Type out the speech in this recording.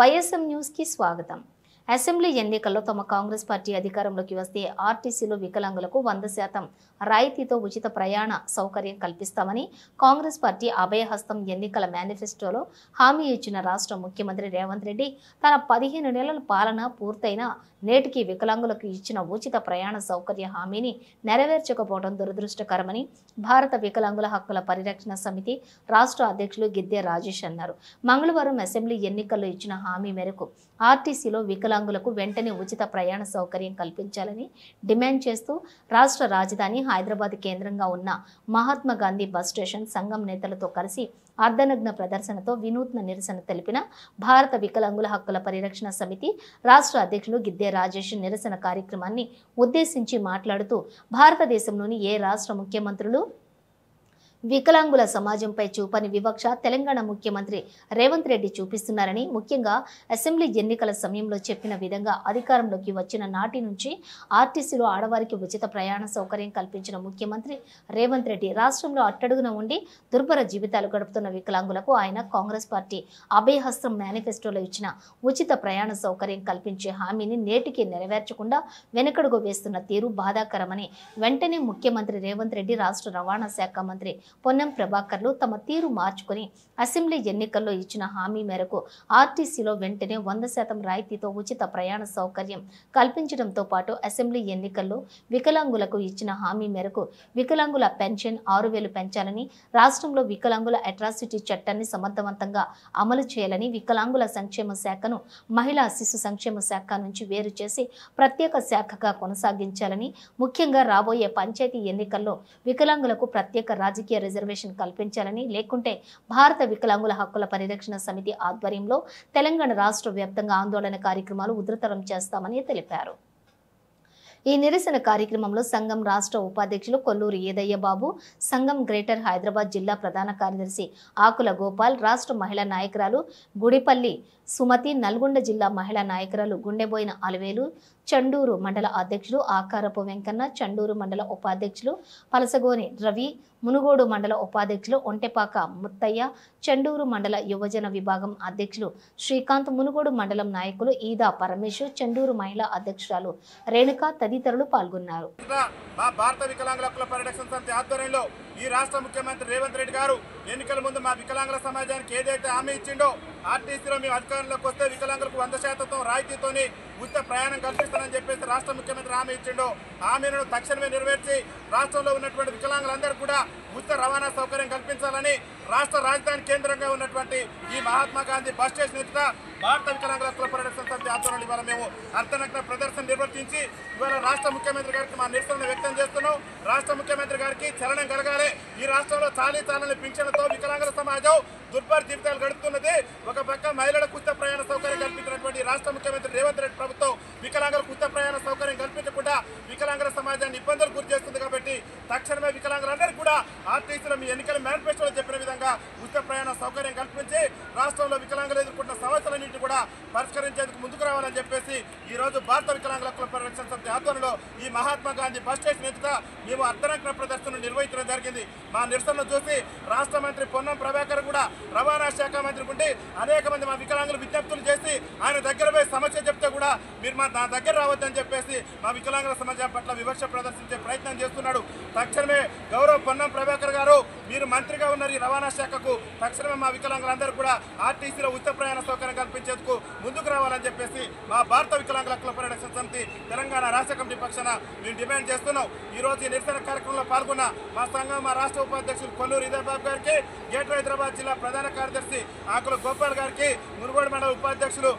YSM news కి స్వాగతం। Assembly ఎన్నికల్లో తమ కాంగ్రెస్ పార్టీ అధికారంలోకి వస్తే ఆర్టీసీలో వికలాంగులకు 100% రాయితీతో ఉచిత ప్రయాణ సౌకర్యం కల్పిస్తామని కాంగ్రెస్ పార్టీ అభయహస్తం ఎన్నికల మేనిఫెస్టోలో హామీ ఇచ్చిన రాష్ట్ర ముఖ్యమంత్రి రేవంత్ రెడ్డి తన 15 నెలల పాలన పూర్తయిన నేటికి వికలాంగులకు ఇచ్చిన ఉచిత ప్రయాణ సౌకర్య హామీని నెరవేర్చకపోవడం దురదృష్టకరమని భారత వికలాంగుల హక్కుల పరిరక్షణ సమితి రాష్ట్ర అధ్యక్షులు గిద్దె రాజేష్ అన్నారు। మంగళవారం అసెంబ్లీ ఎన్నికల్లో ఇచ్చిన హామీ మేరకు ఆర్టీసీలో వికలాంగులకు వెంటనే ఉచిత ప్రయాణ సౌకర్యం కల్పించాలని డిమాండ్ చేస్తూ రాష్ట్ర రాజధాని హైదరాబాద్ కేంద్రంగా ఉన్న మహాత్మా గాంధీ బస్ స్టేషన్ సంఘం నేతలతో కలిసి అర్ధనగ్న ప్రదర్శనతో వినూత్న నిరసన తెలిపిన భారత వికలాంగుల హక్కుల పరిరక్షణ సమితి రాష్ట్ర అధ్యక్షులు గిద్దె రాజేష్ నిరసన కార్యక్రమాన్ని ఉద్దేశించి మాట్లాడుతూ భారతదేశంలోని ఏ రాష్ట్ర ముఖ్యమంత్రులు వికలాంగుల సమాజంపై చూపని వివక్ష తెలంగాణ ముఖ్యమంత్రి రేవంత్ రెడ్డి చూపిస్తున్నారని, ముఖ్యంగా అసెంబ్లీ ఎన్నికల సమయంలో చెప్పిన విధంగా అధికారంలోకి వచ్చిన నాటి నుంచి ఆర్టీసీలో ఆడవారికి ఉచిత ప్రయాణ సౌకర్యం కల్పించిన ముఖ్యమంత్రి రేవంత్ రెడ్డి రాష్ట్రంలో అట్టడుగున ఉండి దుర్భర జీవితాలు గడుపుతున్న వికలాంగులకు ఆయన కాంగ్రెస్ పార్టీ అభయహస్తం మేనిఫెస్టోలో ఇచ్చిన ఉచిత ప్రయాణ సౌకర్యం కల్పించే హామీని నేటికి నెరవేర్చకుండా వెనుకడుగు వేస్తున్న తీరు బాధాకరమని, వెంటనే ముఖ్యమంత్రి రేవంత్ రెడ్డి రాష్ట్ర రవాణా శాఖ మంత్రి పొన్నం ప్రభాకర్లు తమ తీరు మార్చుకుని అసెంబ్లీ ఎన్నికల్లో ఇచ్చిన హామీ మేరకు ఆర్టీసీలో వెంటనే 100% రాయితీతో ఉచిత ప్రయాణ సౌకర్యం కల్పించడంతో పాటు అసెంబ్లీ ఎన్నికల్లో వికలాంగులకు ఇచ్చిన హామీ మేరకు వికలాంగుల పెన్షన్ 6,000 పెంచాలని, రాష్ట్రంలో వికలాంగుల అట్రాసిటీ చట్టాన్ని సమర్థవంతంగా అమలు చేయాలని, వికలాంగుల సంక్షేమ శాఖను మహిళా శిశు సంక్షేమ శాఖ నుంచి వేరు చేసి ప్రత్యేక శాఖగా కొనసాగించాలని, ముఖ్యంగా రాబోయే పంచాయతీ ఎన్నికల్లో వికలాంగులకు ప్రత్యేక రాజకీయ రిజర్వేషన్ కల్పించాలని, లేకుంటే భారత వికలాంగుల హక్కుల పరిరక్షణ సమితి ఆధ్వర్యంలో తెలంగాణ రాష్ట్ర వ్యాప్తంగా ఆందోళన కార్యక్రమాలు ఉధృతరం చేస్తామని తెలిపారు। ఈ నిరసన కార్యక్రమంలో సంఘం రాష్ట్ర ఉపాధ్యక్షులు కొల్లూరు ఏదయ్య బాబు, సంఘం గ్రేటర్ హైదరాబాద్ జిల్లా ప్రధాన కార్యదర్శి ఆకుల గోపాల్, రాష్ట్ర మహిళా నాయకురాలు గుడిపల్లి సుమతి, నల్గొండ జిల్లా మహిళా నాయకురాలు గుండెబోయిన అలవేలు, చండూరు మండల అధ్యక్షులు ఆకారపు వెంకన్న, చండూరు మండల ఉపాధ్యక్షులు పలసగోని రవి, మునుగోడు మండల ఉపాధ్యక్షులు ఒంటెపాక ముత్తయ్య, చండూరు మండల యువజన విభాగం అధ్యక్షులు శ్రీకాంత్, మునుగోడు మండలం నాయకులు ఈదా పరమేశ్వర్, చండూరు మహిళా అధ్యక్షురాలు రేణుక తదితరులు పాల్గొన్నారు। భారత వికలాంగుల హక్కుల పరిరక్షణ సమితి ఆధ్వర్యంలో ఈ రాష్ట్ర ముఖ్యమంత్రి రేవంత్ రెడ్డి గారు ఎన్నికల ముందు మా వికలాంగుల సమాజానికి ఏదైతే హామీ ఇచ్చిండో ఆర్టీసీలో మేము అధికారంలోకి వస్తే వికలాంగులకు 100% రాయితీతోని ఉచిత ప్రయాణం కల్పిస్తానని చెప్పేసి రాష్ట్ర ముఖ్యమంత్రి హామీ ఇచ్చిండో హామీలను తక్షణమే నెరవేర్చి రాష్ట్రంలో ఉన్నటువంటి వికలాంగులందరూ కూడా ఉచిత రవాణా సౌకర్యం కల్పించాలని రాష్ట్ర రాజధాని కేంద్రంగా ఉన్నటువంటి ఈ మహాత్మా గాంధీ బస్ స్టేషన్ ఎదుట భారత వికలాంగుల హక్కుల పరిరక్షణ సమితి ఆధ్వర్యంలో ఇవాళ మేము అర్ధనగ్న ప్రదర్శన నిర్వర్తించి ఇవాళ రాష్ట్ర ముఖ్యమంత్రి గారికి మా నిరసన వ్యక్తం చేస్తున్నాం। రాష్ట్ర ముఖ్యమంత్రి గారికి చలనం కలగాలి। ఈ రాష్ట్రంలో చాలీ పింఛన్లతో వికలాంగుల సమాజం దుర్భర జీవితాలు గడుపుతున్నది। ఒక పక్క మహిళలకు ఉచిత ప్రయాణ సౌకర్యం కల్పించినటువంటి రాష్ట్ర ముఖ్యమంత్రి రేవంత్ రెడ్డి ప్రభుత్వం వికలాంగులకు ఉచిత ప్రయాణ సౌకర్యం కల్పించకుండా వికలాంగుల సమాజాన్ని ఇబ్బందులు గురి చేస్తుంది కాబట్టి తక్షణమే వికలాంగులందరూ కూడా ఆర్టీసీలో మీ ఎన్నికల మేనిఫెస్టోలో చెప్పిన విధంగా ఉచిత ప్రయాణ సౌకర్యం కల్పించి రాష్ట్రంలో వికలాంగులు ఎదుర్కొంటున్న సమస్యలన్నింటినీ కూడా పరిష్కరించేందుకు ముందుకు రావాలని చెప్పేసి ఈ రోజు భారత వికలాంగుల హక్కుల పరిరక్షణ సమితి ఆధ్వర్యంలో ఈ మహాత్మా గాంధీ బస్ స్టేషన్ ఎదుట మేము అర్ధనగ్న ప్రదర్శన నిర్వహించడం జరిగింది। మా నిరసనను చూసి రాష్ట్ర మంత్రి పొన్నం ప్రభాకర్ కూడా రవాణా శాఖ మంత్రి ఉండి అనేక మంది మా వికలాంగులు విజ్ఞప్తులు చేసి ఆయన దగ్గర పోయి సమస్య చెప్తే కూడా మీరు నా దగ్గర రావద్దని చెప్పేసి మా వికలాంగుల సమాజం పట్ల వివక్ష ప్రదర్శించే ప్రయత్నం చేస్తున్నాడు। తక్షణమే గౌరవ పొన్నం ప్రభాకర్ గారు మీరు మంత్రిగా ఉన్నారు ఈ రవాణా శాఖకు, తక్షణమే మా వికలాంగులందరూ కూడా ఆర్టీసీలో ఉచిత ప్రయాణ సౌకర్యం కల్పించేందుకు ముందుకు రావాలని చెప్పేసి మా భారత వికలాంగుల హక్కుల పరిరక్షణ సమితి తెలంగాణ రాష్ట్ర కమిటీ పక్షాన మేము డిమాండ్ చేస్తున్నాం। ఈ రోజు ఈ నిరసన కార్యక్రమంలో పాల్గొన్న మా సంఘం మా రాష్ట్ర ఉపాధ్యక్షులు కొల్లూరు ఏదయ్య బాబు గారికి, గ్రేటర్ హైదరాబాద్ జిల్లా ప్రధాన కార్యదర్శి ఆకుల గోపాల్ గారికి, మునుగోడు మండల ఉపాధ్యక్షులు